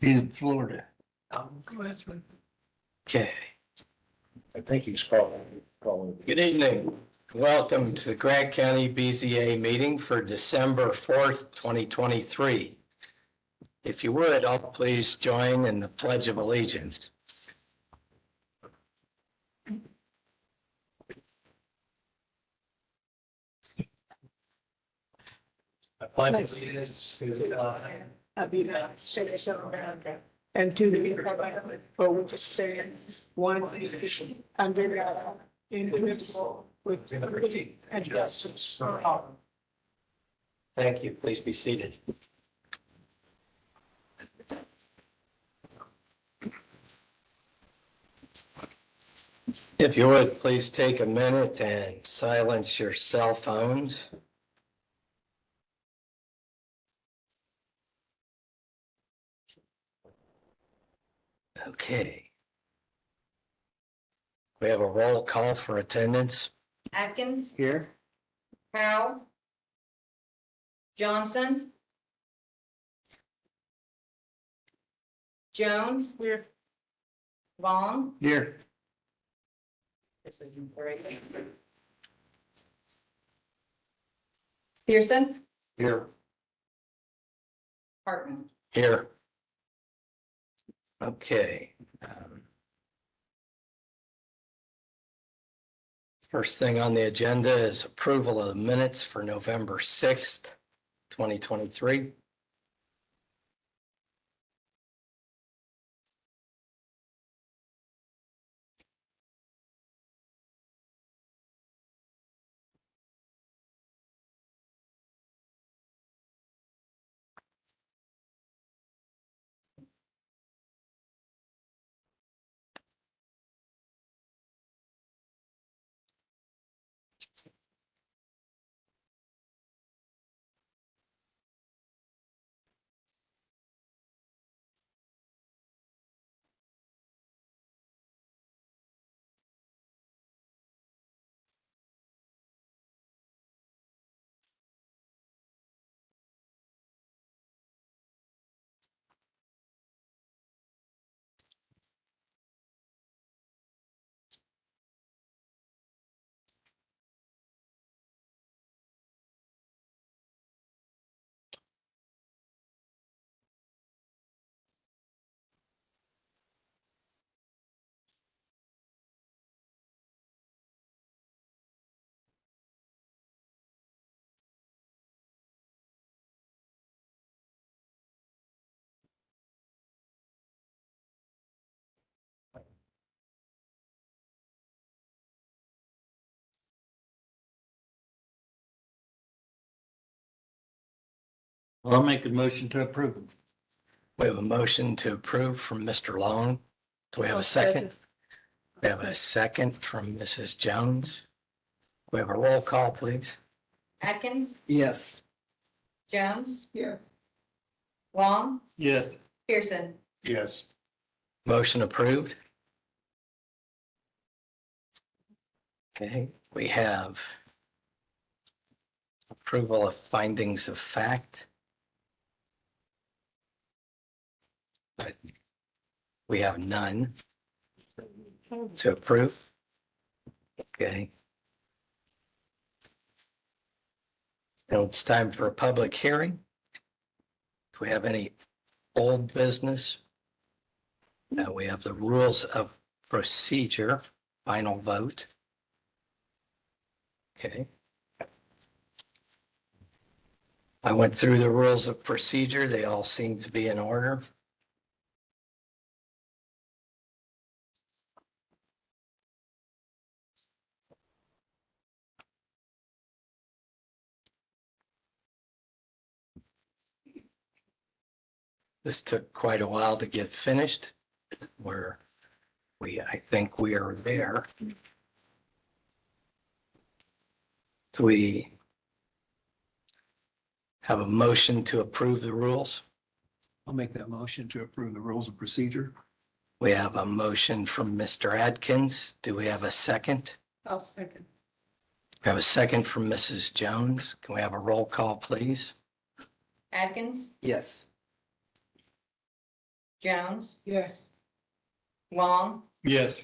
in Florida. Go ahead, sir. Okay, I think he's calling. good evening. Welcome to the Grant County BZA meeting for December 4th, 2023. If you would, all please join in the Pledge of Allegiance. I pledge allegiance to the flag of the United States of America and to the republic for which it stands, one nation, under God, indivisible, with liberty and justice for all. Thank you. Please be seated. If you would, please take a minute and silence your cell phones. Okay. We have a roll call for attendance. Atkins, Here. Powell, Johnson, Jones. Here. Vaughn. Here. This is great. Pearson, Here. Hartman. Here. Okay. First thing on the agenda is approval of the minutes for November 6th, 2023. I'll make a motion to approve them. We have a motion to approve from Mr. Long. Do we have a second? We have a second from Mrs. Jones. We have a roll call, please. Atkins, Yes. Jones, Yeah. Vaughn, Yes. Pearson. Yes. Motion approved. Okay, we have approval of findings of fact. But we have none to approve. Okay. Now it's time for a public hearing. Do we have any old business? Now we have the rules of procedure, final vote. Okay. I went through the rules of procedure. They all seem to be in order. This took quite a while to get finished. I think we are there. Do we have a motion to approve the rules? I'll make that motion to approve the rules of procedure. We have a motion from Mr. Atkins. Do we have a second? I'll second. We have a second from Mrs. Jones. Can we have a roll call, please? Atkins, Yes. Jones, Yes. Long, Yes.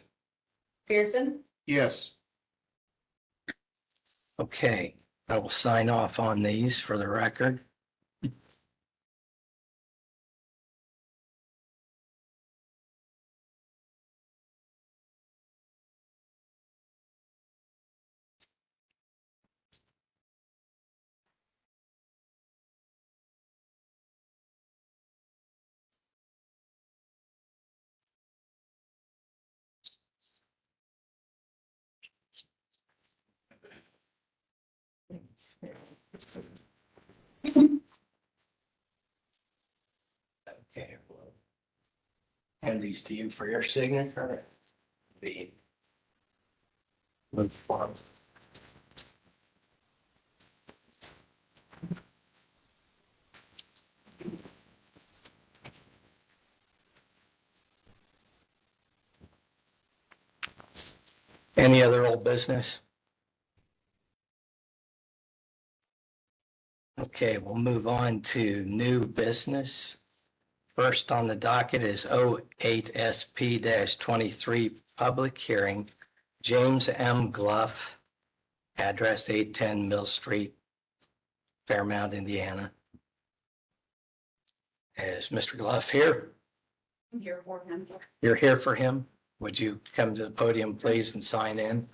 Pearson, Yes. Okay, I will sign off on these for the record. Okay. Hand these to you for your signature. The forms. Any other old business? Okay, we'll move on to new business. First on the docket is 08SP-23 public hearing. James M. Gluff, address 810 Mill Street, Fairmount, Indiana. Is Mr. Gluff here? I'm here for him. You're here for him? Would you come to the podium, please, and sign in?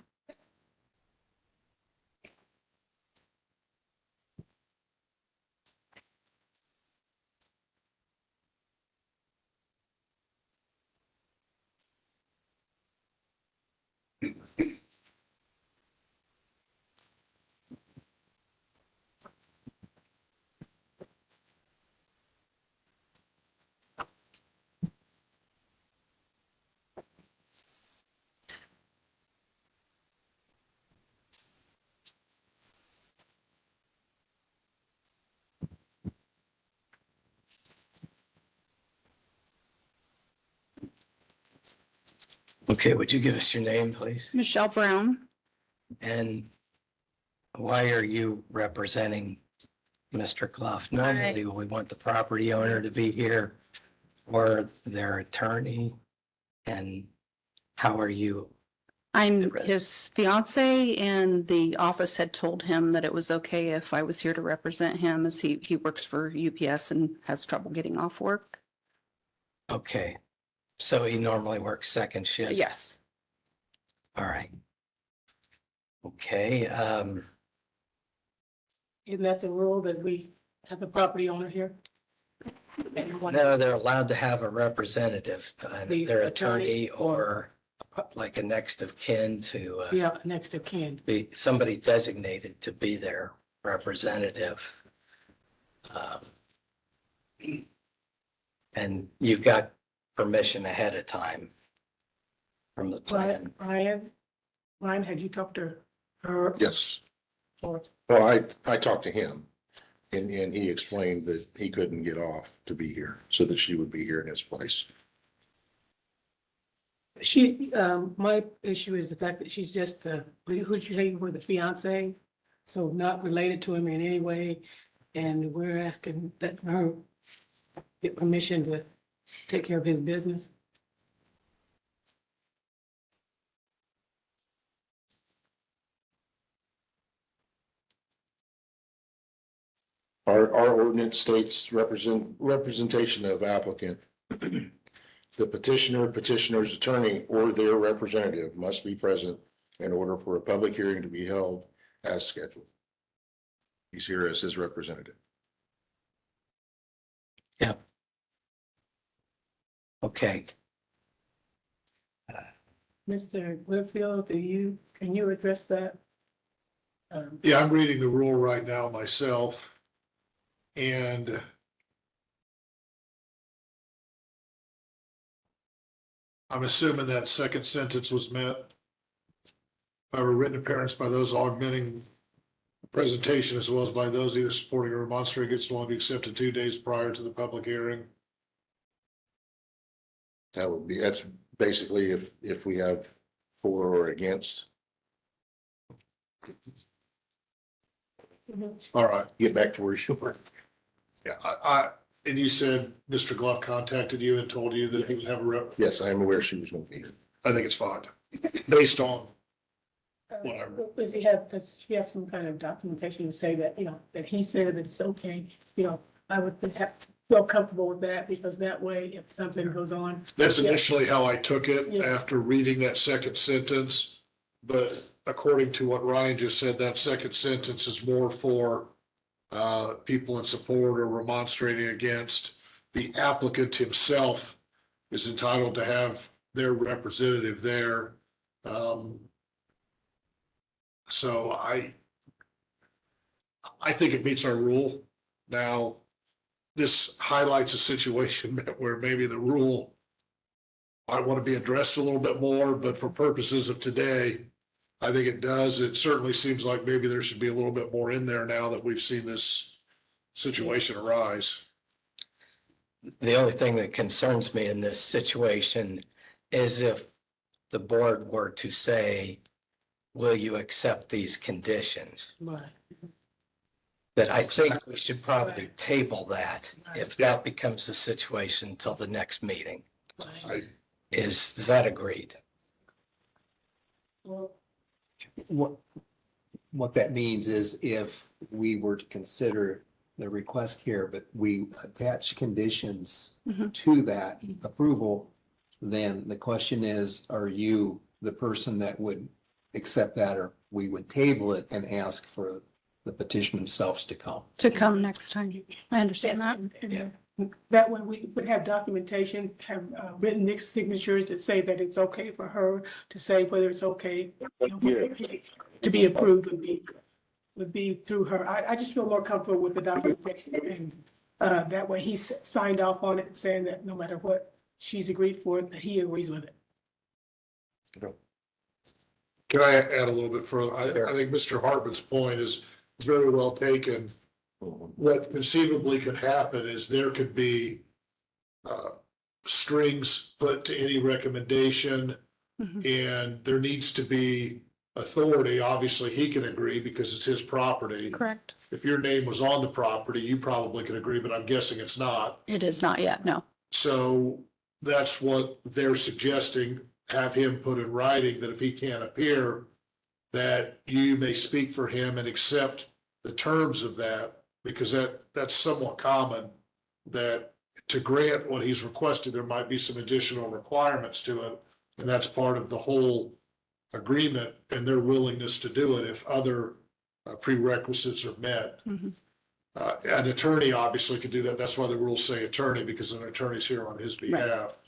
Okay, would you give us your name, please? Michelle Brown. And why are you representing Mr. Clough? Normally, we want the property owner to be here or their attorney. And how are you? I'm his fiance, and the office had told him that it was okay if I was here to represent him, as he works for UPS and has trouble getting off work. Okay, so he normally works second shift? Yes. All right. Okay, Isn't that the rule that we have a property owner here? no, they're allowed to have a representative, The their attorney attorney or like a next of kin to Yeah, next of kin. be somebody designated to be their representative. And you've got permission ahead of time from the plan. Ryan, had you talked to her? Yes. Or, Well, I talked to him and he explained that he couldn't get off to be here, so that she would be here in his place. my issue is the fact that she's just who'd you say were the fiance? So not related to him in any way, and we're asking that her get permission to take care of his business. Our ordinance states representation of applicant. The petitioner, petitioner's attorney, or their representative must be present in order for a public hearing to be held as scheduled. He's here as his representative. Yep. Okay. Mr. Whitfield, can you address that? Yeah, I'm reading the rule right now myself. And I'm assuming that second sentence was meant by a written appearance by those augmenting presentation as well as by those either supporting or remonstrating against the law be accepted 2 days prior to the public hearing. That's basically if we have for or against. All right. Get back to where you were. Yeah, And you said Mr. Glove contacted you and told you that he would have a rep. Yes, I am aware she was going to be here. I think it's fine, based on whatever. Does she have some kind of documentation to say that, that he said that it's okay? I would feel comfortable with that, because that way, if something goes on. That's initially how I took it Yeah. after reading that second sentence. But according to what Ryan just said, that second sentence is more for people in support or remonstrating against. The applicant himself is entitled to have their representative there. So I think it meets our rule. Now, this highlights a situation where maybe the rule might want to be addressed a little bit more, but for purposes of today, I think it does. It certainly seems like maybe there should be a little bit more in there now that we've seen this situation arise. The only thing that concerns me in this situation is if the board were to say, will you accept these conditions? Right. That I think we should probably table that if that becomes the situation until the next meeting. Is that agreed? Well, What that means is if we were to consider the request here, but we attach conditions Mhm. to that approval, then the question is, are you the person that would accept that, or we would table it and ask for the petition themselves to come? To come next time. I understand that. Yeah. That way we would have documentation, have written mixed signatures that say that it's okay for her to say whether it's okay to be approved would be through her. I just feel more comfortable with the documentation, and that way he signed off on it, saying that no matter what she's agreed for, that he agrees with it. Can I add a little bit further? I think Mr. Hartman's point is very well taken. What conceivably could happen is there could be strings put to any recommendation, Mhm. and there needs to be authority. Obviously, he can agree because it's his property. Correct. If your name was on the property, you probably could agree, but I'm guessing it's not. It is not yet, no. So that's what they're suggesting, have him put in writing that if he can't appear, that you may speak for him and accept the terms of that, because that's somewhat common, that to grant what he's requested, there might be some additional requirements to it. And that's part of the whole agreement and their willingness to do it if other prerequisites are met. Mhm. An attorney obviously could do that. That's why the rules say attorney, because an attorney's here on his behalf.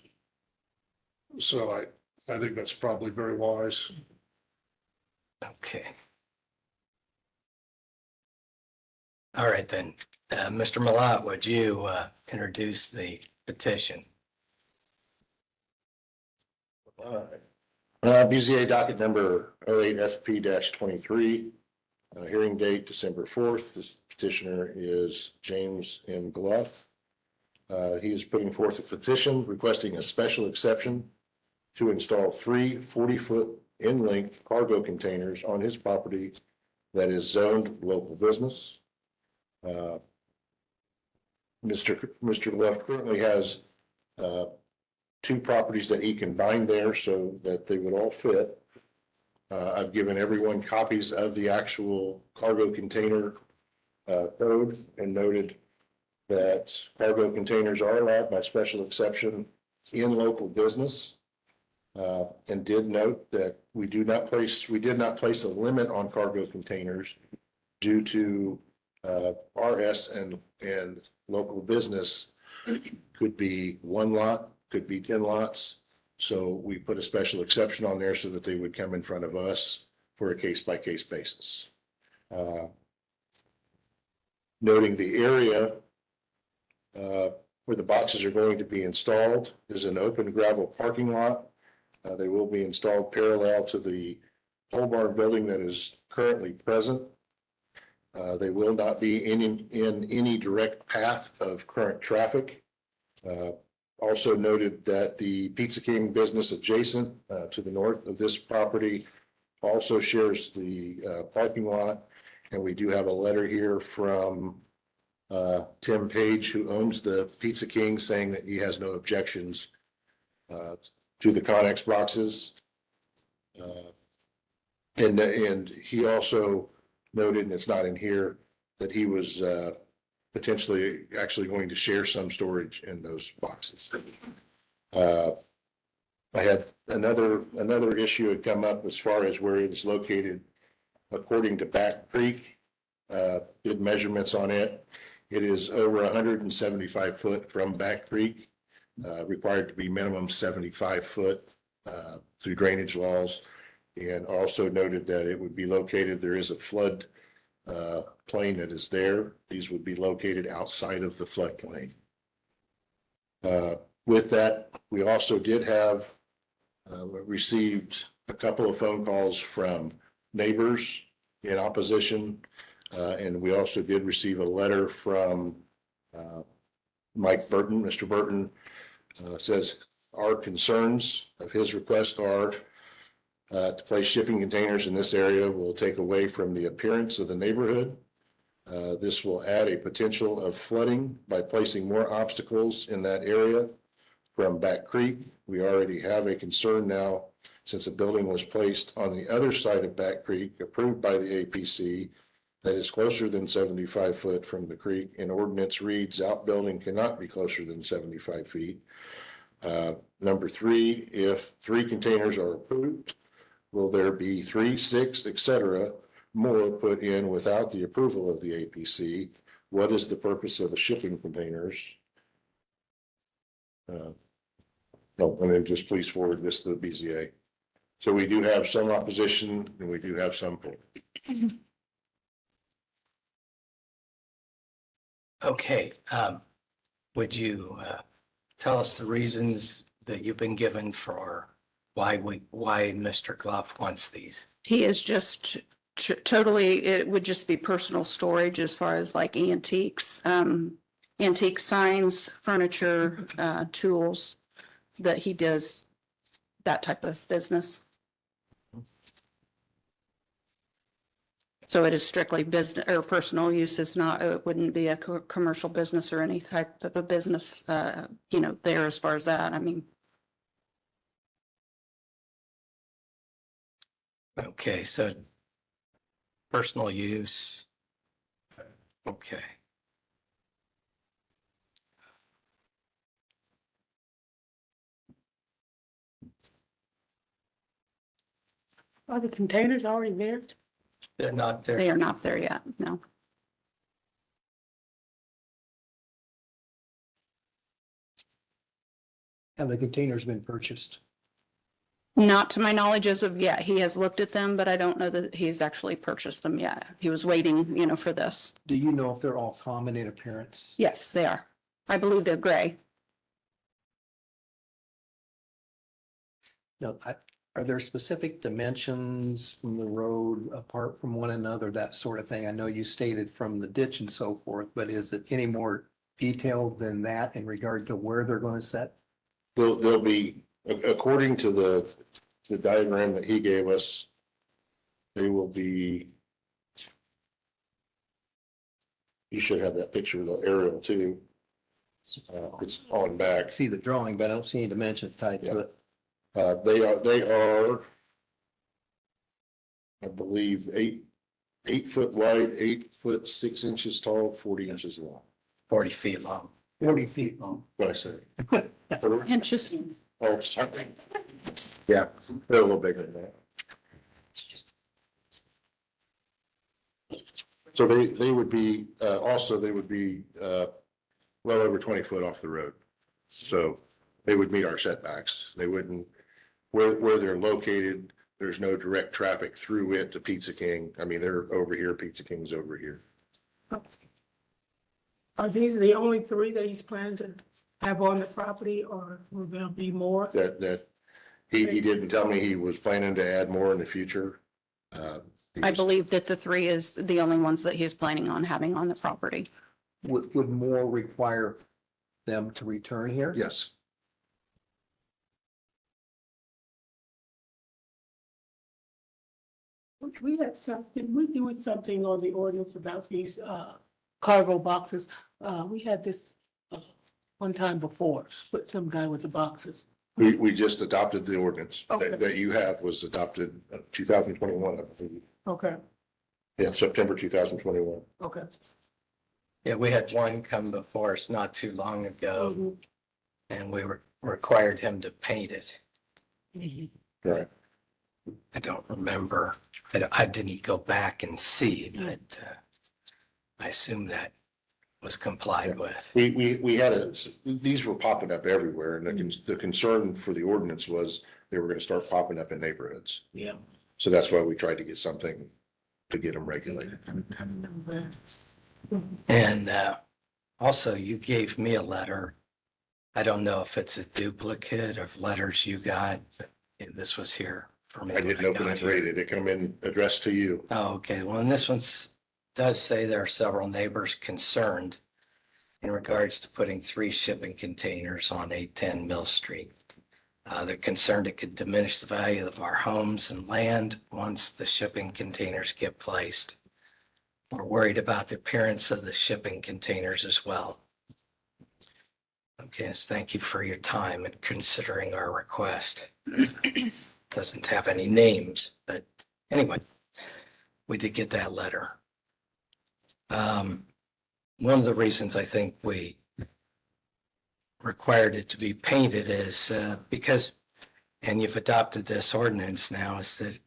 So I think that's probably very wise. Okay. All right, then. Mr. Malat, would you introduce the petition? BZA docket number 08SP-23, hearing date December 4th. This petitioner is James M. Gluff. He is putting forth a petition requesting a special exception to install 3 40-foot in-length cargo containers on his property that is zoned local business. Mr. Gluff currently has 2 properties that he combined there so that they would all fit. I've given everyone copies of the actual cargo container code and noted that cargo containers are allowed by special exception in local business. And did note that we did not place a limit on cargo containers due to RS and local business could be 1 lot, could be 10 lots. So we put a special exception on there so that they would come in front of us for a case-by-case basis. Noting the area where the boxes are going to be installed is an open gravel parking lot. They will be installed parallel to the pole barn building that is currently present. They will not be in any direct path of current traffic. Also noted that the Pizza King business adjacent to the north of this property also shares the parking lot. And we do have a letter here from Tim Page, who owns the Pizza King, saying that he has no objections to the Connex boxes. And he also noted, and it's not in here, that he was potentially actually going to share some storage in those boxes. I had another issue had come up as far as where it is located. According to Back Creek, did measurements on it. It is over 175 foot from Back Creek, required to be minimum 75 foot through drainage laws. And also noted that it would be located, there is a flood plain that is there. These would be located outside of the floodplain. With that, we also did have received a couple of phone calls from neighbors in opposition. And we also did receive a letter from Mike Burton. Mr. Burton says our concerns of his request are to place shipping containers in this area will take away from the appearance of the neighborhood. This will add a potential of flooding by placing more obstacles in that area from Back Creek. We already have a concern now since a building was placed on the other side of Back Creek, approved by the APC, that is closer than 75 foot from the creek, and ordinance reads outbuilding cannot be closer than 75 feet. Number three, if 3 containers are approved, will there be 3, 6, etc. more put in without the approval of the APC? What is the purpose of the shipping containers? No, and then just please forward this to the BZA. So we do have some opposition and we do have some. Okay, would you tell us the reasons that you've been given for why Mr. Gloff wants these? He is just totally, it would just be personal storage as far as like antiques, antique signs, furniture, tools, that he does that type of business. So it is strictly business or personal use. It's not, it wouldn't be a commercial business or any type of a business, there as far as that. I mean, Okay, so personal use. Okay. Are the containers already there? They're not there. they are not there yet. No. Have the containers been purchased? Not to my knowledge as of yet. He has looked at them, but I don't know that he's actually purchased them yet. He was waiting, for this. Do you know if they're all common in appearance? Yes, they are. I believe they're gray. Now, are there specific dimensions from the road apart from one another, that sort of thing? I know you stated from the ditch and so forth, but is it any more detailed than that in regard to where they're going to set? They'll be, according to the diagram that he gave us, they will be. You should have that picture of the aerial too. It's on I back. see the drawing, but I don't see any dimension tied to it. They are, I believe, 8 foot wide, 8 foot 6 inches tall, 40 inches long. 40 feet long. 40 feet long. What I say? Inches. Oh, sorry. Yeah, they're a little bigger than that. So they would be, also, they would be, well over 20 foot off the road. So they would meet our setbacks. They wouldn't, where they're located, there's no direct traffic through it to Pizza King. I mean, they're over here, Pizza King's over here. Are these the only 3 that he's planning to have on the property, or will there be more? That he didn't tell me he was planning to add more in the future. I believe that the 3 is the only ones that he's planning on having on the property. Would more require them to return here? Yes. We had something, we doing something on the ordinance about these, cargo boxes. We had this one time before, but some guy with the boxes. We just adopted the ordinance Okay. that you have was adopted 2021, I believe. Okay, Yeah, September 2021. okay. Yeah, we had one come before us not too long ago, Mhm. and we required him to paint it. Mhm. Right. I don't remember. I didn't go back and see, but I assume that was complied with. We had these were popping up everywhere, and the concern for the ordinance was they were gonna start popping up in neighborhoods. Yeah. So that's why we tried to get something to get them regulated. And also, you gave me a letter. I don't know if it's a duplicate of letters you got, but this was here for me. I didn't when open got and here. read it. It come in addressed to you. Oh, okay. Well, and this one's does say there are several neighbors concerned in regards to putting 3 shipping containers on 810 Mill Street. They're concerned it could diminish the value of our homes and land once the shipping containers get placed. We're worried about the appearance of the shipping containers as well. Okay, so thank you for your time and considering our request. Doesn't have any names, but anyway, we did get that letter. One of the reasons I think we required it to be painted is because, and you've adopted this ordinance now, is that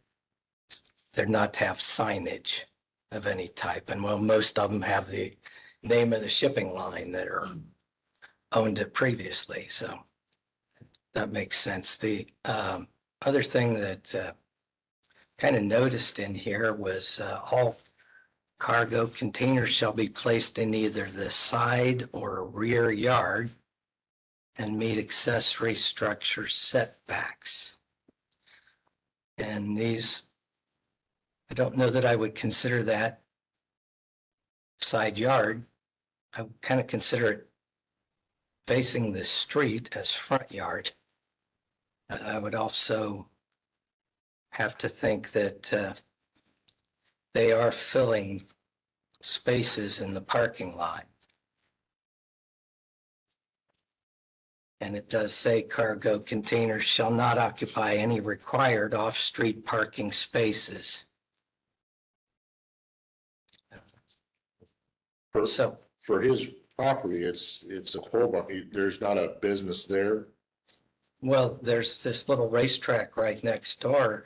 they're not to have signage of any type. And well, most of them have the name of the shipping line that are owned it previously. So that makes sense. The other thing that kind of noticed in here was all cargo containers shall be placed in either the side or rear yard and meet accessory structure setbacks. And these, I don't know that I would consider that side yard. I would kind of consider it facing the street as front yard. I would also have to think that they are filling spaces in the parking lot. And it does say cargo containers shall not occupy any required off-street parking spaces. So, For his property, it's a pole barn. There's not a business there. well, there's this little racetrack right next door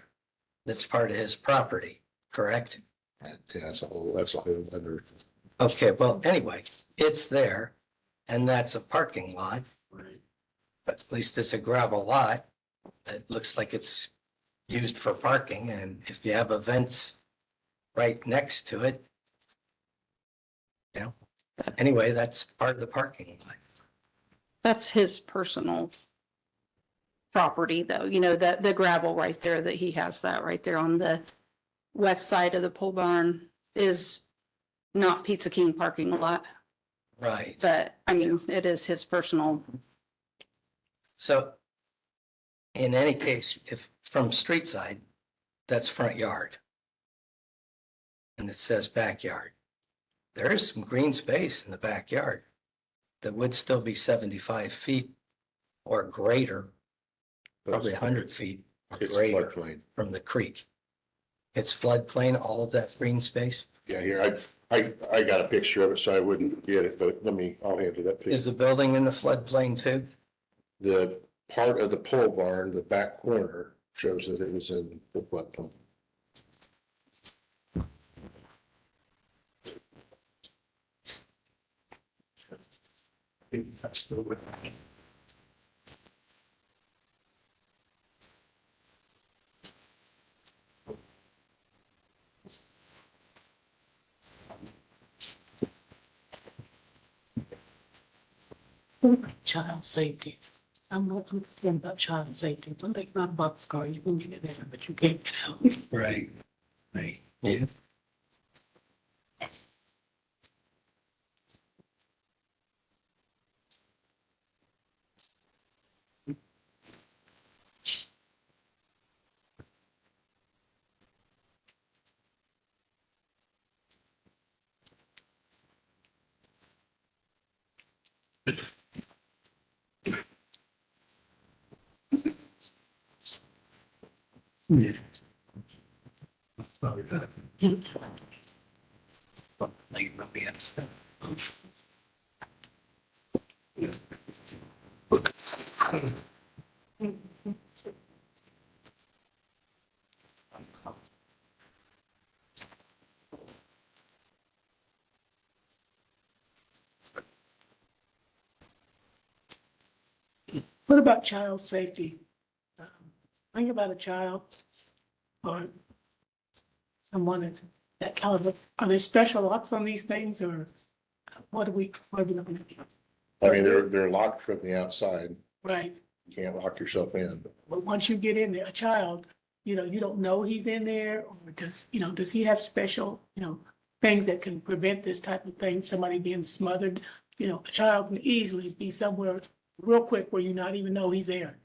that's part of his property, correct? Yeah, that's a whole other. Okay, well, anyway, it's there and that's a parking lot. But at least it's a gravel lot. It looks like it's used for parking, and if you have events right next to it, you know, anyway, that's part of the parking lot. That's his personal property though, you know, that the gravel right there that he has that right there on the west side of the pole barn is not Pizza King parking lot, Right. but I mean, it is his personal. So in any case, if from street side, that's front yard. And it says backyard. There is some green space in the backyard that would still be 75 feet or greater, probably 100 feet or It's greater floodplain. from the creek. It's floodplain, all of that green space. Yeah, here, I got a picture of it, so I wouldn't forget it, but I'll hand you that Is picture. the building in the floodplain too? The part of the pole barn, the back corner, shows that it was in the floodplain. Child safety. I'm not concerned about child safety. It's like not a boxcar. You can get in, but you can't get out. Right. Right. Yeah. What about child safety? Think about a child or someone that caliber. Are there special locks on these things or what are we looking at? I mean, they're locked from the outside. Right, You can't lock yourself in. but once you get in there, a child, you don't know he's in there or does he have special, things that can prevent this type of thing, somebody being smothered? A child can easily be somewhere real quick where you not even know he's there.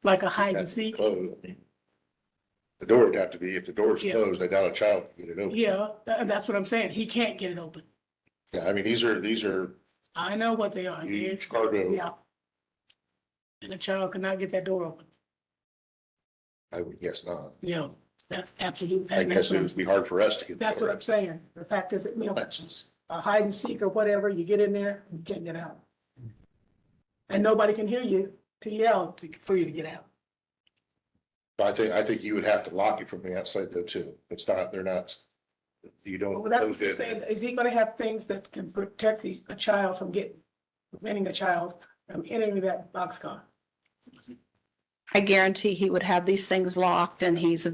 Like a hide and Has to be seek. closed. I mean, the door would have to be, if the door's Yeah. closed, I doubt a child can get it open. Yeah, that's what I'm saying. He can't get it open. Yeah, I mean, these are I know what they are. huge cargo. Yeah. And a child cannot get that door open. I would guess not. That absolutely. I guess it would be hard for us to get. the That's door what I'm saying. The fact is that, a hide and seek or whatever, you get in there, you can't get out. And nobody can hear you to yell for you to get out. I think you would have to lock it from the outside though too. It's not, they're not, you don't. Well, that's close what I'm it. saying. Is he gonna have things that can protect a child from preventing a child from entering that boxcar? I guarantee he would have these things locked and he's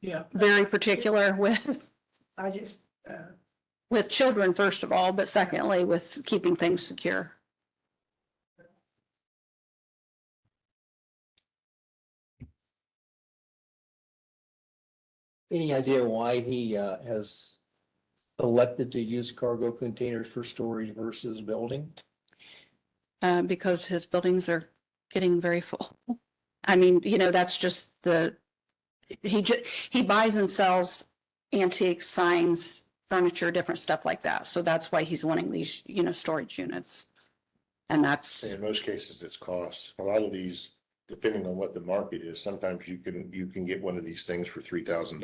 Yeah, very particular I just, with children, first of all, but secondly, with keeping things secure. Any idea why he has elected to use cargo containers for storage versus building? Because his buildings are getting very full. I mean, that's just he buys and sells antiques, signs, furniture, different stuff like that. So that's why he's wanting these, storage units. And that's, In most cases, it's cost. A lot of these, depending on what the market is, sometimes you can get one of these things for $3,000.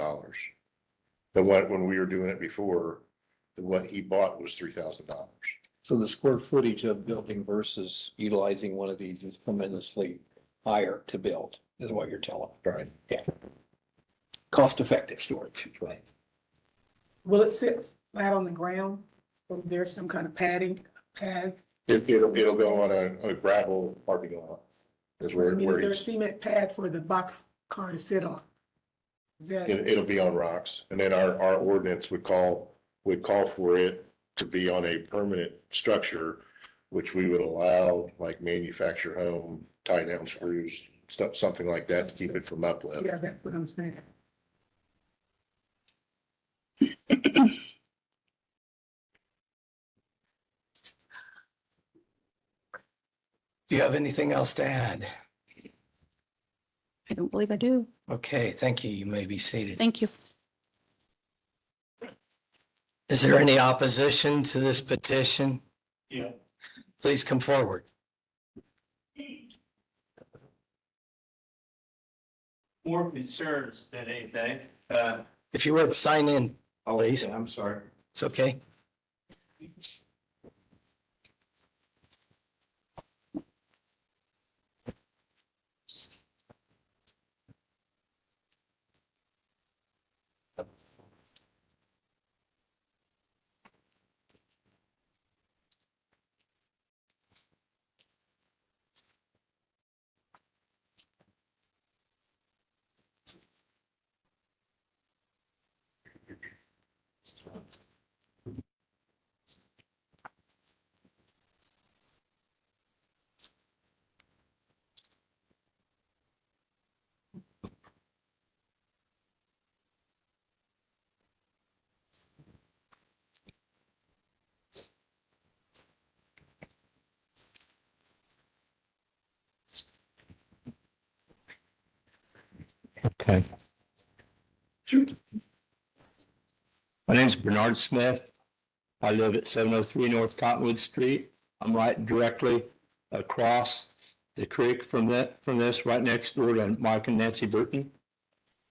But when we were doing it before, what he bought was $3,000. So the square footage of building versus utilizing one of these is tremendously higher to build, is what you're telling. Right. Cost effective storage. Right. will it sit flat on the ground? Or there's some kind of pad? It'll go on a gravel parking lot. Is I where mean, is there a he's, cement pad for the box car to sit on? Is that, it'll be on rocks. And then our ordinance would call for it to be on a permanent structure, which we would allow like manufactured home, tie down screws, stuff, something like that to keep it from uplift. yeah, that's what I'm saying. Do you have anything else to add? I don't believe I do. Okay, thank you. You may be seated. Thank you. Is there any opposition to this petition? Yeah. Please come forward. More concerns than anything. If you would sign in, please. I'm sorry. It's okay. Okay. My name's Bernard Smith. I live at 703 North Cottonwood Street. I'm right directly across the creek from this, right next door to Mike and Nancy Burton.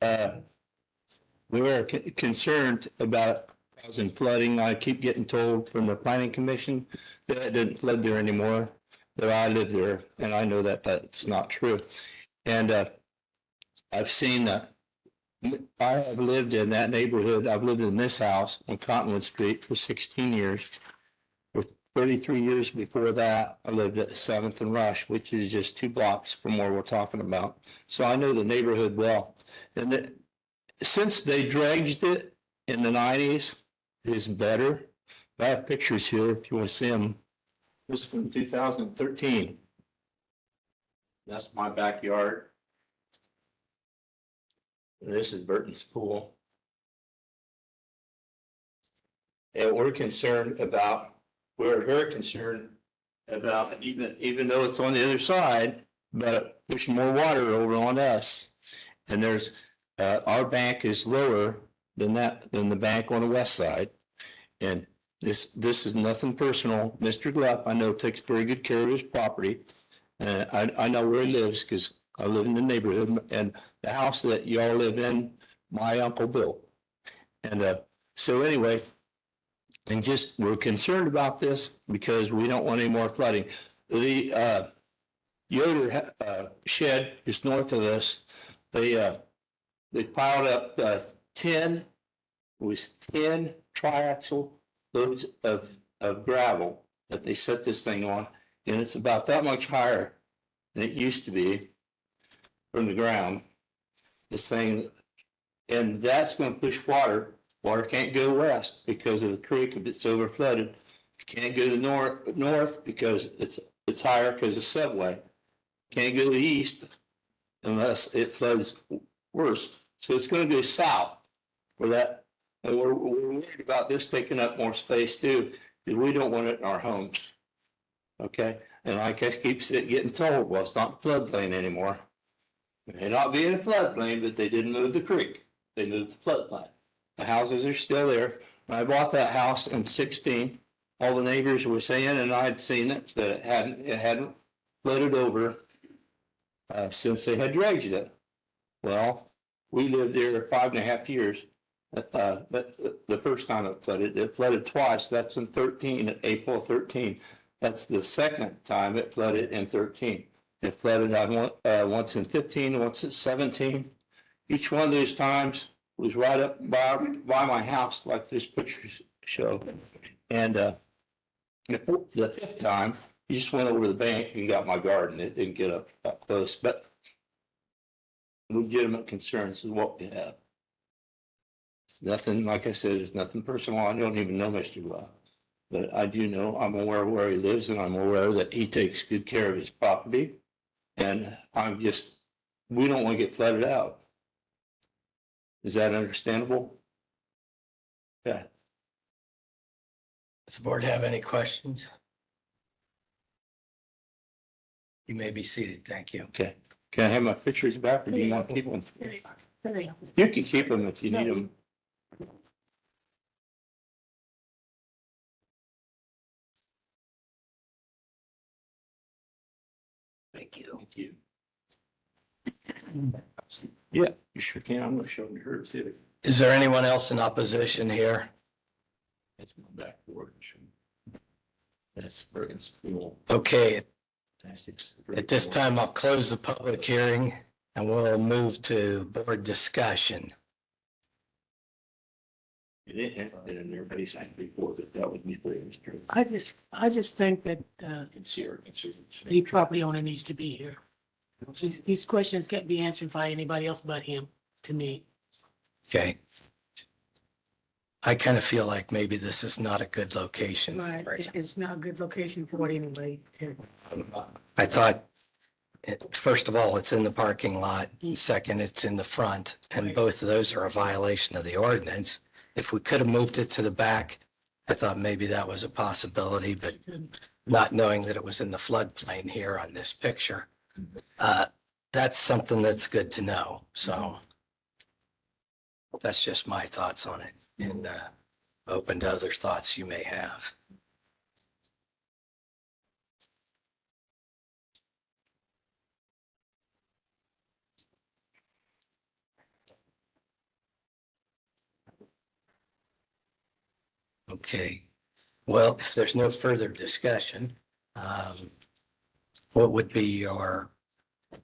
we were concerned about causing flooding. I keep getting told from the planning commission that it didn't flood there anymore, that I live there, and I know that that's not true. And I've seen that. I have lived in that neighborhood. I've lived in this house on Cottonwood Street for 16 years. For 33 years before that, I lived at 7th and Rush, which is just 2 blocks from where we're talking about. So I know the neighborhood well. And since they dredged it in the 90s, it is better. I have pictures here if you want to see them. This is from 2013. That's my backyard. And this is Burton's pool. And we're very concerned about, even though it's on the other side, but there's more water over on us. And there's, our bank is lower than the bank on the west side. And this is nothing personal. Mr. Gluck, I know, takes very good care of his property. And I know where he lives because I live in the neighborhood, and the house that y'all live in, my uncle built. And so anyway, and just we're concerned about this because we don't want any more flooding. The Yoder shed just north of us, they piled up 10 triaxle loads of gravel that they set this thing on, and it's about that much higher than it used to be from the ground. This thing, and that's going to push water. Water can't go west because of the creek if it's over flooded. It can't go to the north because it's higher because of subway. Can't go to the east unless it floods worse. So it's going to go south for that. And we're worried about this taking up more space too, because we don't want it in our homes. Okay. And I keep getting told, well, it's not floodplain anymore. It may not be in a floodplain, but they didn't move the creek. They moved the floodplain. The houses are still there. When I bought that house in 16, all the neighbors were saying, and I'd seen it, that it hadn't flooded over since they had dredged it. Well, we lived there 5.5 years. The first time it flooded twice. That's in 13, April 13. That's the second time it flooded in 13. It flooded once in 15, once in 17. Each one of those times was right up by my house, like this picture show. And the fifth time, you just went over the bank and got my garden. It didn't get up that close, but legitimate concerns is what we have. It's nothing, like I said, it's nothing personal. I don't even know Mr. Love. But I do know, I'm aware of where he lives, and I'm aware that he takes good care of his property. And we don't want to get flooded out. Is that understandable? Yeah. Does the board have any questions? You may be seated. Thank you. Okay. Can I have my pictures back, or do you want to keep them? You can keep them if you need them. Thank you. Thank you. Yeah, you sure can. I'm going to show you hers too. Is there anyone else in opposition here? That's my back porch. That's Bergen's pool. Okay, at this time, I'll close the public hearing and we'll move to board discussion. It didn't have been in their basement before, that would be very true. I just think that, the property owner needs to be here. These questions can't be answered by anybody else but him, to me. Okay. I kind of feel like maybe this is not a good location Right, for it. it's not a good location for it anyway. I thought, first of all, it's in the parking lot. Second, it's in the front, and both of those are a violation of the ordinance. If we could have moved it to the back, I thought maybe that was a possibility, but not knowing that it was in the floodplain here on this picture. That's something that's good to know. So that's just my thoughts on it, and open to other thoughts you may have. Okay, well, if there's no further discussion, what would be your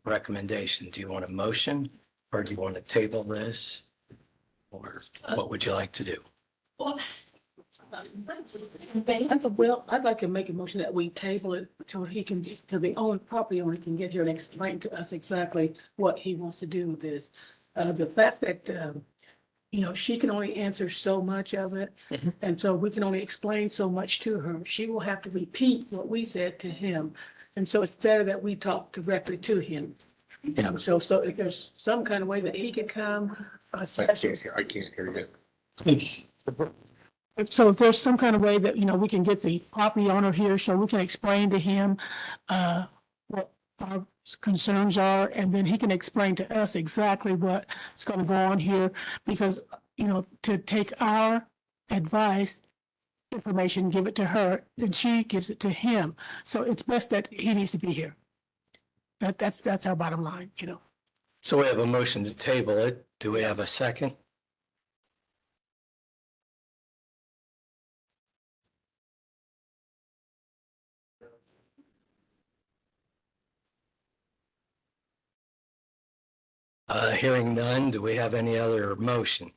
recommendation? Do you want a motion or do you want to table this? Or what would you like to do? Well, I'd like to make a motion that we table it till he can, till the property owner can get here and explain to us exactly what he wants to do with this. The fact that, she can only answer so much of it. And so we can only explain so much to her. She will have to repeat what we said to him. And so it's better that we talk directly to him. Yeah. So if there's some kind of way that he could come, I can't hear you. so if there's some kind of way that, we can get the property owner here so we can explain to him what our concerns are, and then he can explain to us exactly what's going to go on here, because, to take our advice, information, give it to her, and she gives it to him. So it's best that he needs to be here. That's our bottom line, So we have a motion to table it. Do we have a second? Hearing none, do we have any other motion?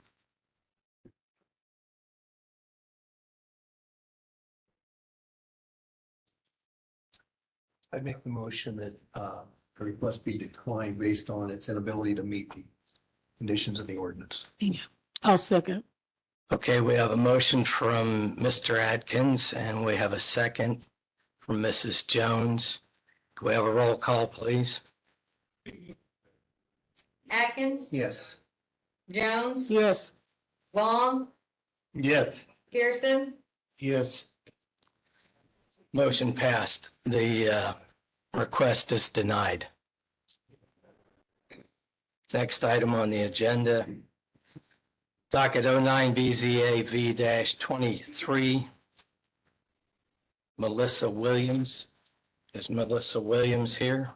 I make the motion that the request be declined based on its inability to meet the conditions of the ordinance. I'll second. Okay, we have a motion from Mr. Atkins and we have a second from Mrs. Jones. Can we have a roll call, please? Atkins, Yes. Jones, Yes. Long, Yes. Pearson, Yes. Motion passed. The request is denied. Next item on the agenda, docket 09 BZA V-23. Melissa Williams. Is Melissa Williams here?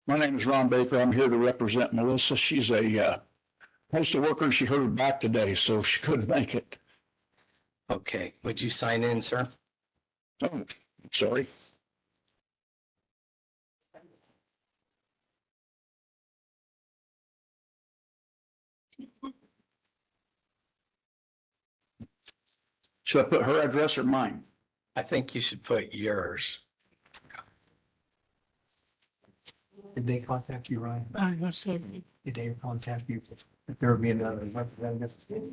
My name is Ron Baker. I'm here to represent Melissa. She's a postal worker. She heard back today, so she couldn't make it. Okay, would you sign in, sir? Oh, sorry. Should I put her address or mine? I think you should put yours. Did they contact you, Ryan? I'm gonna say, Did they contact you? If there would be another representative?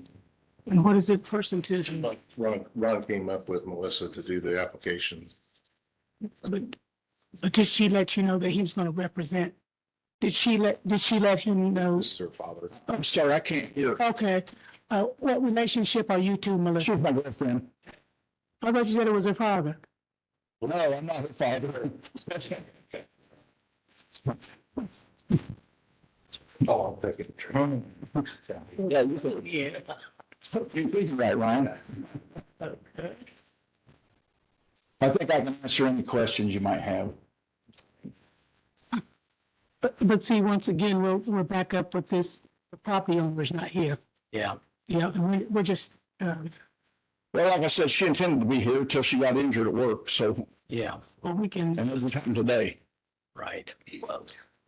and what is the person to? Ron came up with Melissa to do the application. But did she let you know that he was going to represent? Did she let him know? This is her father. I'm sorry, I can't hear. Okay. What relationship are you two, Melissa? She's my girlfriend. I thought you said it was her father. No, I'm not her father. Oh, I'll take it. Yeah, you think, Yeah. you're thinking right, Ryan. I think I can answer any questions you might have. But see, once again, we're back up with this, the property owner's not here. Yeah, And we're just, Well, like I said, she intended to be here until she got injured at work, so, yeah, well, we can, and it was happened today. right.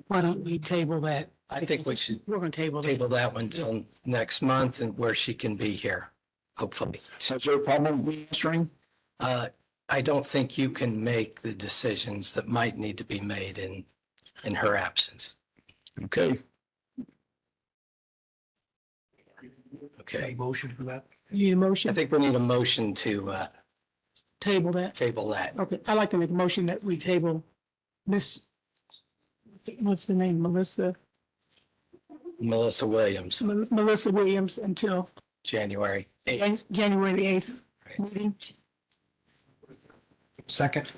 why don't we table that? I think we should We're going to table table that. that one till next month and where she can be here, hopefully. So is there a problem with me answering? I don't think you can make the decisions that might need to be made in her absence. Okay. Okay, Motion for that? You need a I motion? think we need a motion to Table that? table that. Okay, I'd like to make a motion that we table what's the name, Melissa Melissa Williams, Williams until January 8th. January the 8th meeting. Second?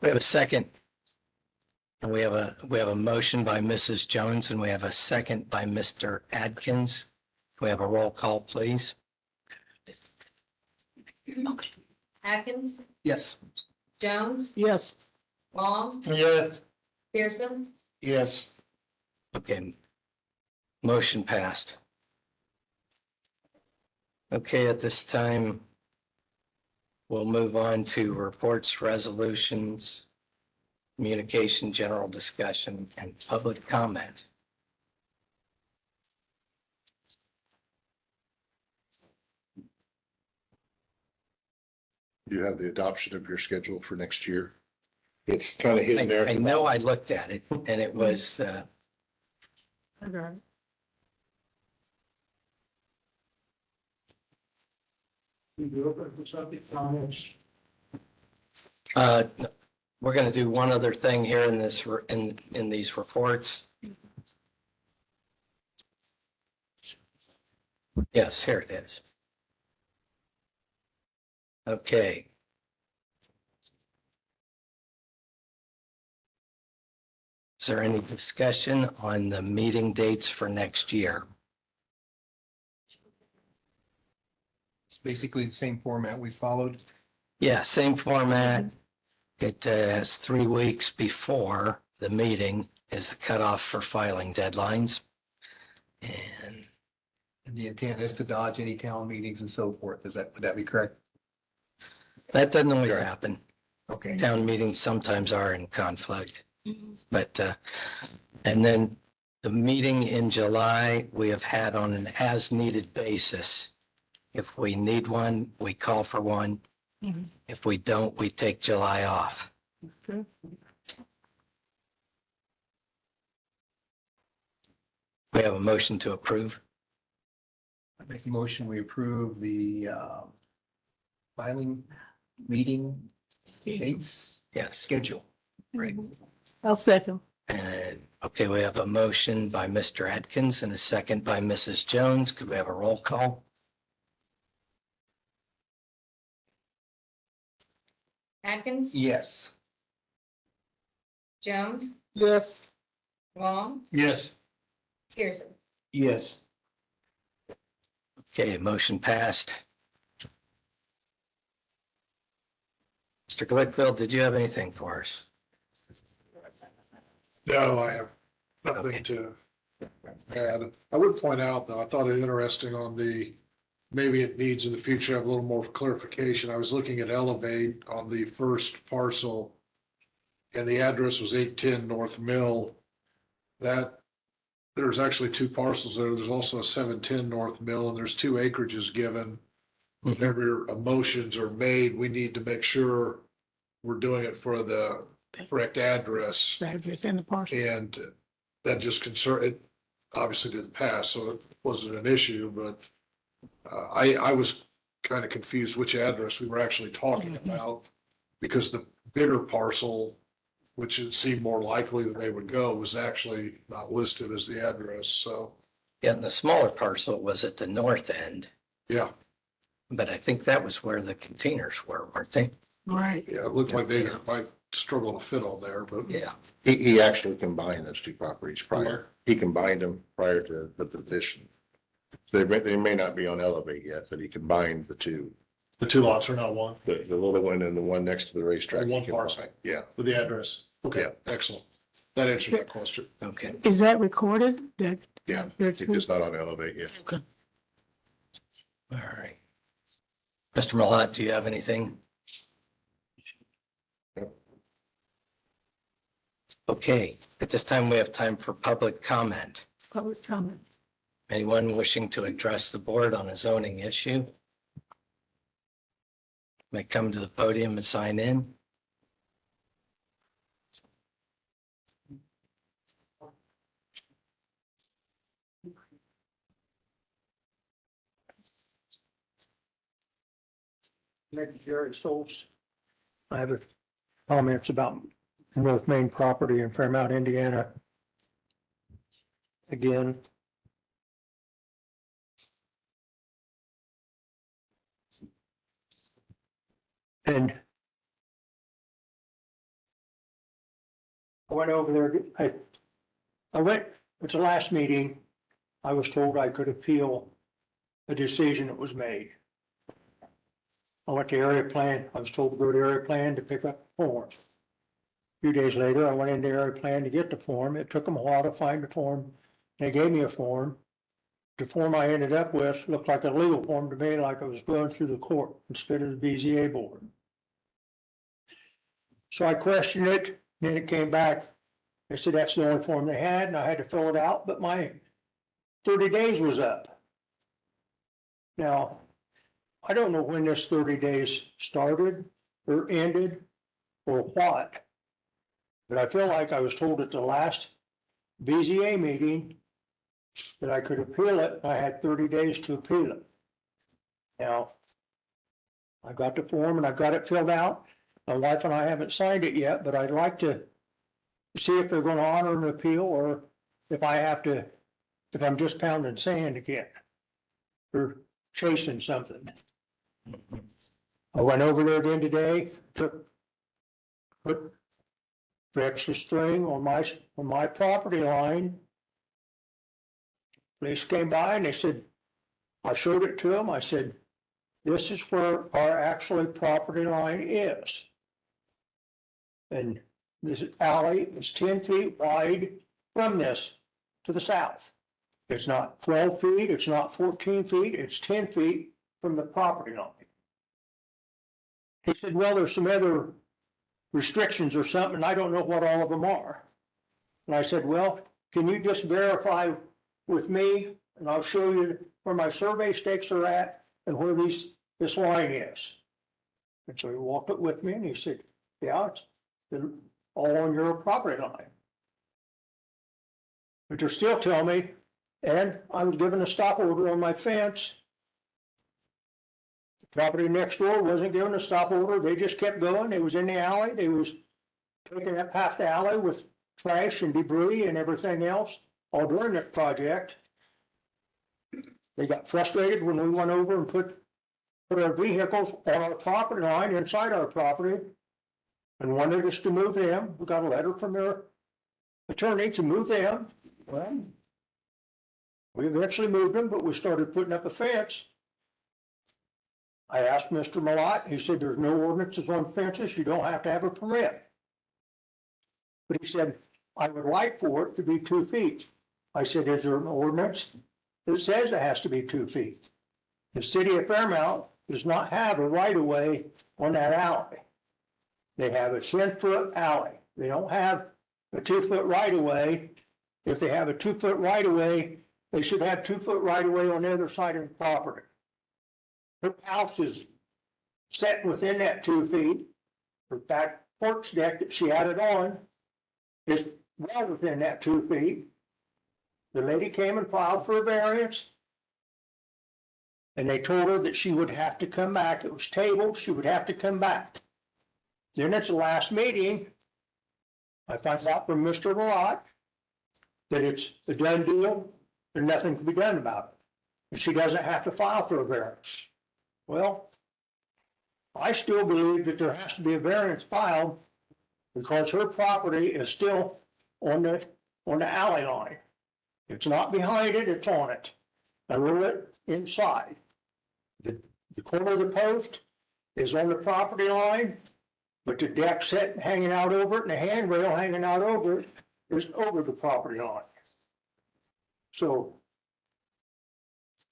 We have a second. And we have a motion by Mrs. Jones and we have a second by Mr. Adkins. Can we have a roll call, please? Okay. Atkins, Yes. Jones, Yes. Long, Yes. Pearson, Yes. Okay. Motion passed. Okay, at this time, we'll move on to reports, resolutions, communication, general discussion, and public comment. You have the adoption of your schedule for next year. It's kind of hidden there. I know I looked at it and it was, Okay. we're going to do one other thing here in this, in these reports. Yes, here it is. Okay. Is there any discussion on the meeting dates for next year? It's basically the same format we followed. Yeah, same format. It has 3 weeks before the meeting is the cutoff for filing deadlines. And And the intent is to dodge any town meetings and so forth. Would that be correct? that doesn't always happen. Okay. Town meetings sometimes are in conflict. But, and then the meeting in July, we have had on an as-needed basis. If we need one, we call for one. Mhm. If we don't, we take July off. Okay. We have a motion to approve. I make the motion, we approve the filing meeting dates Yes. schedule. Right. I'll second. And, okay, we have a motion by Mr. Atkins and a second by Mrs. Jones. Could we have a roll call? Atkins. Yes. Jones, Yes. Long, Yes. Pearson. Yes. Okay, motion passed. Mr. Glickville, did you have anything for us? No, I have nothing Okay. to add. I would point out, though, I thought it interesting on the, maybe it needs in the future have a little more clarification. I was looking at Elevate on the first parcel, and the address was 810 North Mill. That, there's actually 2 parcels there. There's also a 710 North Mill, and there's 2 acreages given. Whenever motions are made, we need to make sure we're doing it for the correct address. Address in the parcel. And that just it obviously didn't pass, so it wasn't an issue, but I was kind of confused which address we were actually talking about. Because the bigger parcel, which it seemed more likely that they would go, was actually not listed as the address, so, Yeah, and the smaller parcel was at the north end, yeah. but I think that was where the containers were, weren't they? Right. Yeah, it looked like they might struggle to fit on there, but. Yeah. He actually combined those 2 properties prior. He combined them prior to the petition. They may not be on Elevate yet, but he combined the 2. The 2 lots are not one, The little one and the one next to the racetrack. The one he combined. parcel. Yeah. with the address. Okay, excellent. That answered that question. Okay. Is that recorded? That. Yeah. that's- It's just not on Elevate yet. Okay. All right. Mr. Malat, do you have anything? Okay, at this time, we have time for public comment. Public comment. Anyone wishing to address the board on a zoning issue may come to the podium and sign in. Jerry Stoltz. I have comments about North Main property in Fairmount, Indiana. Again. And I went over there, I went, at the last meeting, I was told I could appeal a decision that was made. I went to area plan, I was told to go to area plan to pick up the form. A few days later, I went into area plan to get the form. It took them a while to find the form They gave me a form. The form I ended up with looked like a legal form to me, like I was going through the court instead of the BZA board. So I questioned it, then it came back. They said that's the only form they had, and I had to fill it out, but my 30 days was up. Now, I don't know when this 30 days started or ended or what, but I feel like I was told at the last BZA meeting that I could appeal it. I had 30 days to appeal it. Now, I got the form and I got it filled out. My wife and I haven't signed it yet, but I'd like to see if they're going to honor an appeal or if I have to, if I'm just pounding sand again or chasing something. I went over there again today, put the extra string on my property line. Police came by and they said, I showed it to them. I said, this is where our actually property line is. And this alley is 10 feet wide from this to the south. It's not 12 feet, it's not 14 feet, it's 10 feet from the property line. He said, well, there's some other restrictions or something, I don't know what all of them are. And I said, well, can you just verify with me, and I'll show you where my survey stakes are at and where this line is. And so he walked it with me and he said, yeah, it's all on your property line. But they're still telling me, and I was given a stop order on my fence. The property next door wasn't given a stop order. They just kept going. It was in the alley. They was taking up half the alley with trash and debris and everything else all during this project. They got frustrated when we went over and put our vehicles on our property line inside our property and wanted us to move them. We got a letter from their attorney to move them. Well, we eventually moved them, but we started putting up a fence. I asked Mr. Malott, he said, there's no ordinances on fences, you don't have to have a permit. But he said, I would like for it to be 2 feet. I said, is there an ordinance that says it has to be 2 feet? The city of Fairmount does not have a right of way on that alley. They have a 10-foot alley. They don't have a 2-foot right of way. If they have a 2-foot right of way, they should have 2-foot right of way on the other side of the property. Her house is set within that 2 feet. Her back porch deck that she added on is well within that 2 feet. The lady came and filed for a variance. And they told her that she would have to come back. It was tabled, she would have to come back. Then at the last meeting, I find out from Mr. Malott that it's a done deal and nothing can be done about it. And she doesn't have to file for a variance. Well, I still believe that there has to be a variance filed because her property is still on the alley line. It's not behind it, it's on it. A little bit inside. The corner of the post is on the property line, but the deck set hanging out over it and the handrail hanging out over it is over the property line. So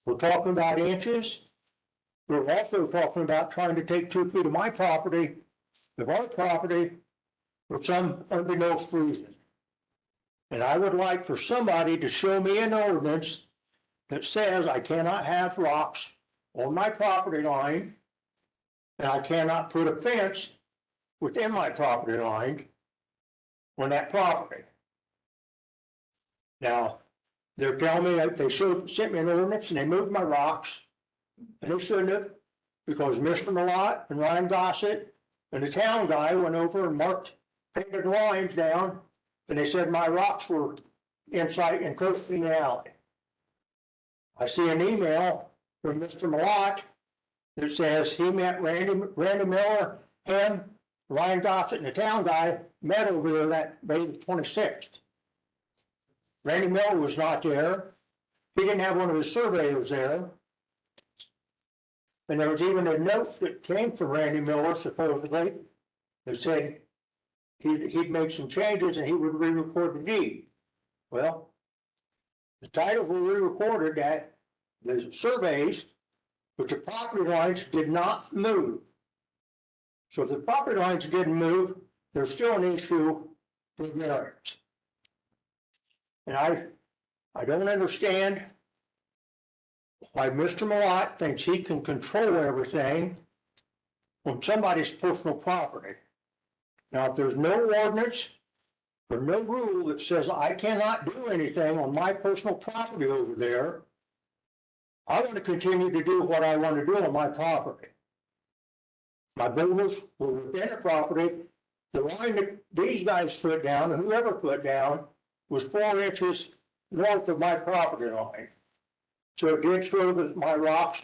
we're talking about inches. We're also talking about trying to take 2 feet of my property, of our property, for some unbeknownst reason. And I would like for somebody to show me an ordinance that says I cannot have rocks on my property line and I cannot put a fence within my property line on that property. Now, they're telling me that they sent me an ordinance and they moved my rocks, and they shouldn't have, because Mr. Malott and Ryan Gossett and the town guy went over and painted lines down, and they said my rocks were inside and encroaching the alley. I see an email from Mr. Malott that says he met Randy Miller and Ryan Gossett and the town guy met over there that May the 26th. Randy Miller was not there. He didn't have one of his surveyors there. And there was even a note that came from Randy Miller supposedly that said he'd make some changes and he would re-record the deed. Well, The titles were re-recorded at the surveys, but the property lines did not move. So if the property lines didn't move, there's still an issue for variance. And I don't understand why Mr. Malat thinks he can control everything on somebody's personal property. Now, if there's no ordinance or no rule that says I cannot do anything on my personal property over there, I want to continue to do what I want to do on my property. My builders were within the property. The line that these guys put down, and whoever put down, was 4 inches north of my property line. So it did show that my rocks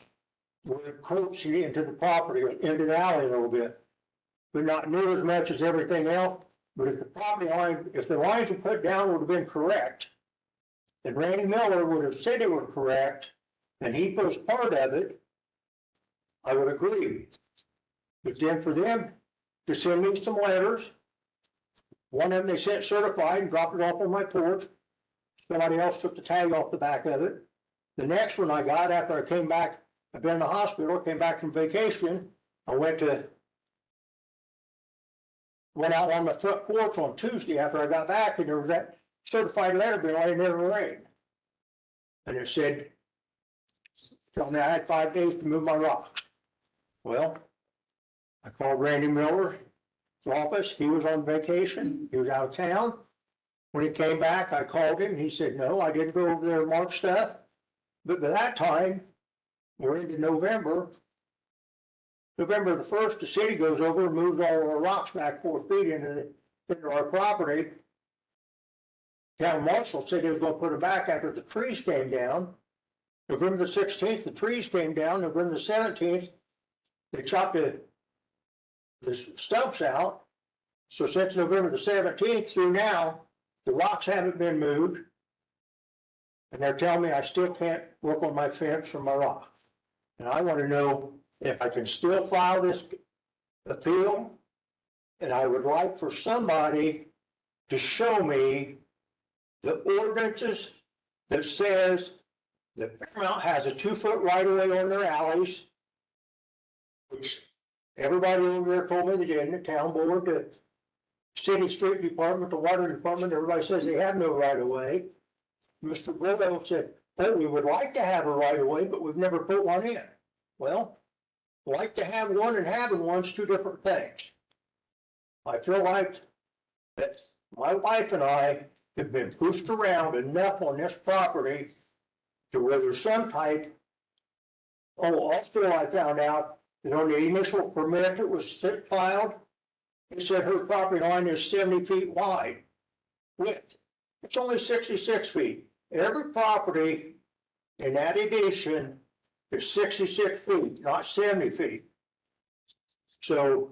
were encroaching into the property, into the alley a little bit, but not near as much as everything else. But if the property line, if the lines were put down would have been correct, and Randy Miller would have said they were correct, and he was part of it, I would agree. But then for them to send me some letters, one of them they sent certified and dropped it off on my porch. Somebody else took the tag off the back of it. The next one I got after I came back, I've been in the hospital, came back from vacation. I went out on my front porch on Tuesday after I got back, and there was that certified letter been laying there in the rain. And it said, told me I had 5 days to move my rocks. Well, I called Randy Miller's office. He was on vacation. He was out of town. When he came back, I called him. He said, no, I didn't go over there and mark stuff. But by that time, we're into November. November the 1st, the city goes over and moves all our rocks back 4 feet into our property. Town marshal said he was going to put it back after the trees came down. November the 16th, the trees came down. November the 17th, they chopped the stumps out. So since November the 17th through now, the rocks haven't been moved. And they're telling me I still can't work on my fence or my rock. And I want to know if I can still file this appeal. And I would like for somebody to show me the ordinances that says that Fairmount has a 2-foot right-of-way on their alleys, which everybody over there told me they didn't, the town board, the city street department, the water department, everybody says they have no right-of-way. Mr. Grivel said, oh, we would like to have a right-of-way, but we've never put one in. Well, like to have one and having one's 2 different things. I feel like that my wife and I have been pushed around enough on this property to where there's some type. Oh, also I found out that on the initial permit that was filed, it said her property line is 70 feet wide width. It's only 66 feet. Every property in that edition is 66 feet, not 70 feet. So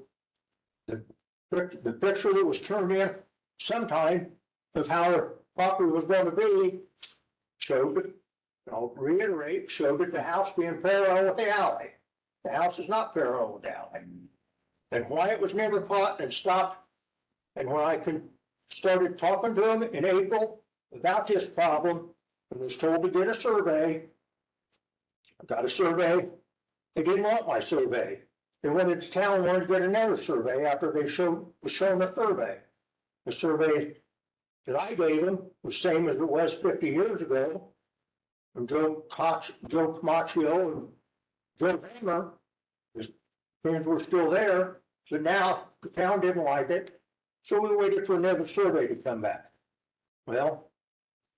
the picture that was turned in sometime of how the property was going to be showed, I'll reiterate, showed that the house being parallel with the alley. The house is not parallel with the alley. And why it was never caught and stopped. And when I started talking to them in April about this problem, and was told to get a survey, I got a survey. They didn't want my survey. They wanted the town wanted to get another survey after they was shown a survey. The survey that I gave them was same as it was 50 years ago. And Joe Camaccio and Joe Hammer, his friends were still there, but now the town didn't like it. So we waited for another survey to come back. Well,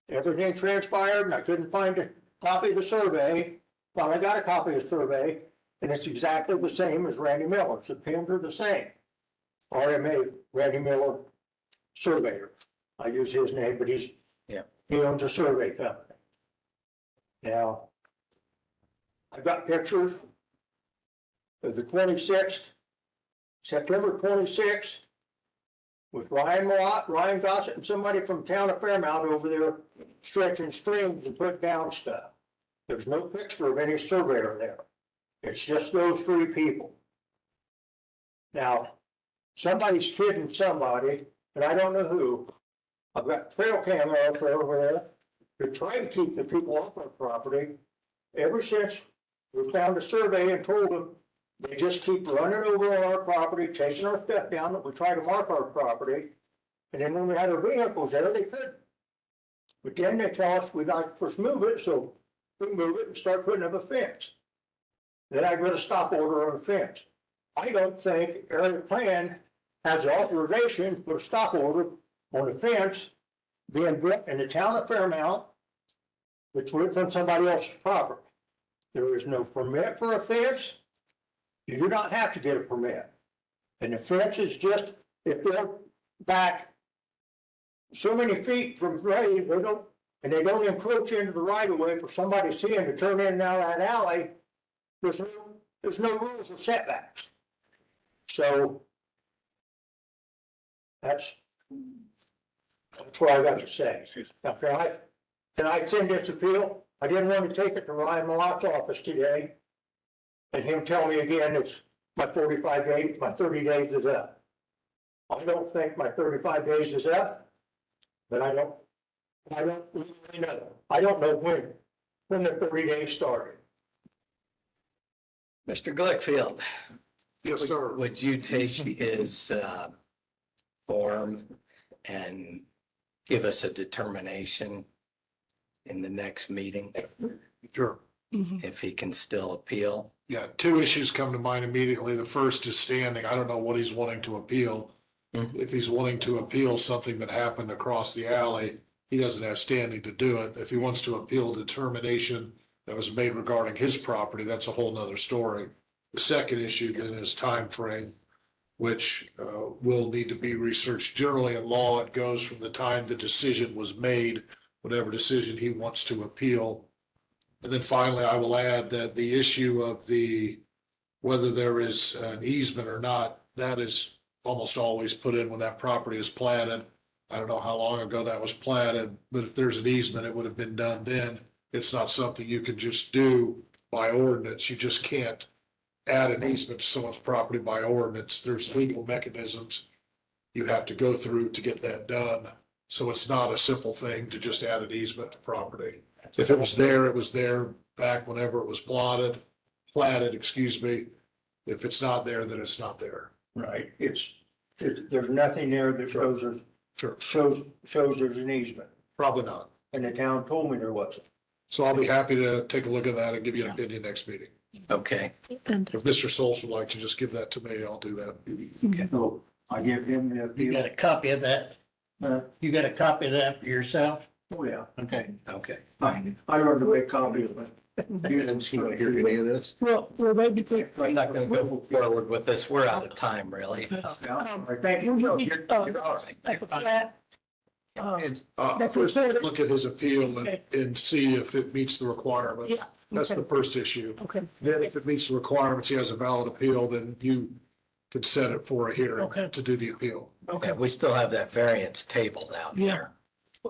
everything transpired and I couldn't find a copy of the survey. Well, I got a copy of the survey and it's exactly the same as Randy Miller's. The pins are the same. RMA, Randy Miller Surveyor. I use his name, but he owns a survey company. Now, I've got pictures of the 26th, September 26th, with Ryan Mott, Ryan Gossett, and somebody from town of Fairmount over there stretching strings and putting down stuff. There's no picture of any surveyor there. It's just those 3 people. Now, somebody's kidding somebody, and I don't know who. I've got trail camera over there. to try to keep the people off our property. Ever since we found a survey and told them, they just keep running over on our property, taking our stuff down that we try to mark our property. And then when we had our vehicles there, they couldn't. But then they tell us we got to first move it, so we move it and start putting up a fence. Then I got a stop order on the fence. I don't think area plan has authorization to put a stop order on a fence being built in the town of Fairmount, which was on somebody else's property. There is no permit for a fence. You do not have to get a permit. And the fence is just, if they're back so many feet from grade, they don't, and they don't encroach into the right of way for somebody seeing to turn in and out of that alley, there's no rules or setbacks. So that's what I got to say. Now, can I send this appeal? I didn't want to take it to Ryan Malot's office today and him tell me again it's my 45 days, my 30 days is up. I don't think my 35 days is up, but I don't really know. I don't know when the 30 days started. Mr. Glickfield, Yes, sir. would you take his form and give us a determination in the next meeting Sure. if he can still appeal? Yeah, two issues come to mind immediately. The first is standing. I don't know what he's wanting to appeal. If he's wanting to appeal something that happened across the alley, he doesn't have standing to do it. If he wants to appeal determination that was made regarding his property, that's a whole nother story. The second issue then is time frame, which will need to be researched. Generally in law, it goes from the time the decision was made, whatever decision he wants to appeal. And then finally, I will add that the issue of whether there is an easement or not, that is almost always put in when that property is platted. I don't know how long ago that was platted, but if there's an easement, it would have been done then. It's not something you can just do by ordinance. You just can't add an easement to someone's property by ordinance. There's legal mechanisms you have to go through to get that done. So it's not a simple thing to just add an easement to property. If it was there, it was there back whenever it was platted, excuse me. If it's not there, then it's not there. Right, there's nothing there that shows there's an easement, Probably not. and the town told me there wasn't. So I'll be happy to take a look at that and give you an opinion next meeting. Okay, If Mr. Solz would like to just give that to me, I'll do that. So I give him the You got appeal. a copy of that? Huh? You got a copy of that for yourself? Oh, yeah, Okay. okay. I wrote a big copy of it. You didn't hear any of this? Well, maybe. We're not gonna go forward with this. We're out of time, really. Yeah, thank you. Like a plat. That's First, what- look at his appeal Okay. and see if it meets the requirement. Yeah. That's the Okay. first issue. Okay, Then if it meets the requirements, he has a valid appeal, then you could set it for a hearing Okay. to do the appeal. okay. Yeah, we still have that variance tabled out Yeah. there.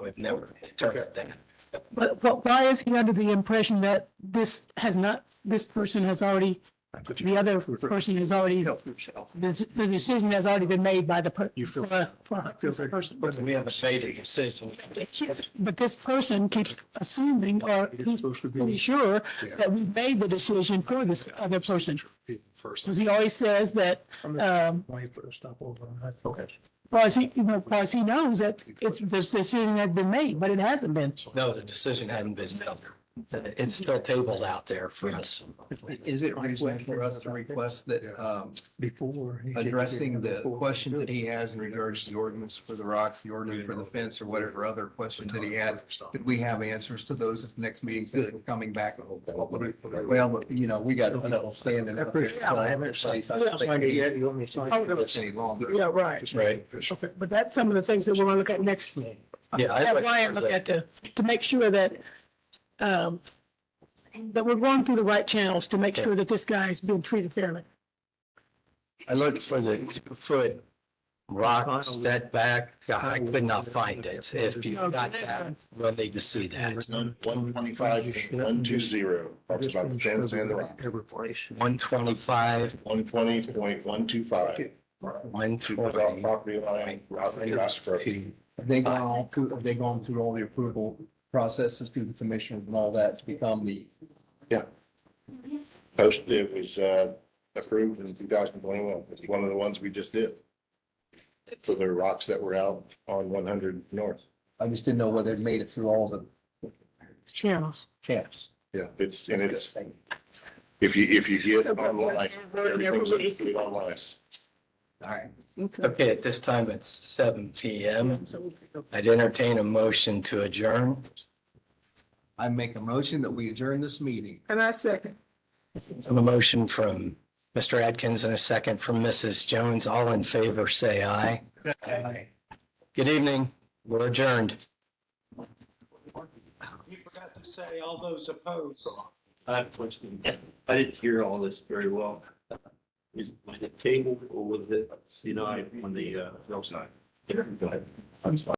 We've never determined that. But why is he under the impression that this person has already, the other person has already, the decision has already been made by the person? We have a shady decision. But this person keeps assuming, or he's pretty sure that we've made the decision for this other person. First. Because he always says that, because he knows that the decision had been made, but it hasn't been. No, the decision hadn't been made. It's still tabled out there for us. Is it reasonable for us to request that, Before. addressing the questions that he has in regards to the ordinance for the rocks, the ordinance for the fence, or whatever other questions that he had, could we have answers to those at the next meeting, since we're coming back? Well, you know, we got to stand in. Any longer. Yeah, right. Right. Okay, but that's some of the things that we're gonna look at next. Yeah, I'd Have like Ryan for look that. at to make sure that, that we're going through the right channels to make sure that this guy's being treated fairly. I looked for the 2-foot rock setback. I could not find it. If you got that, we'll need to see that. 125.120, talks about the fence and the rock. 125, 120.125. $120. Property line, Rodney Roscoe. Have they gone through all the approval processes through the commissioners and all that to become the, Posted, it was, approved in 2021. It's one of the ones we just did. So there are rocks that were out on 100 North. I just didn't know whether it made it through all the Channels. channels. Yeah, it's, and it's, if you get online, everything's online. All right. Okay, at this time, it's 7 PM. I'd entertain a motion to adjourn. I make a motion that we adjourn this meeting. And I second. A motion from Mr. Atkins and a second from Mrs. Jones. All in favor, say aye. Good evening. We're adjourned. You forgot to say all those opposed. I have a question. I didn't hear all this very well. Was it table or was it, on the, side? Go ahead. I'm sorry.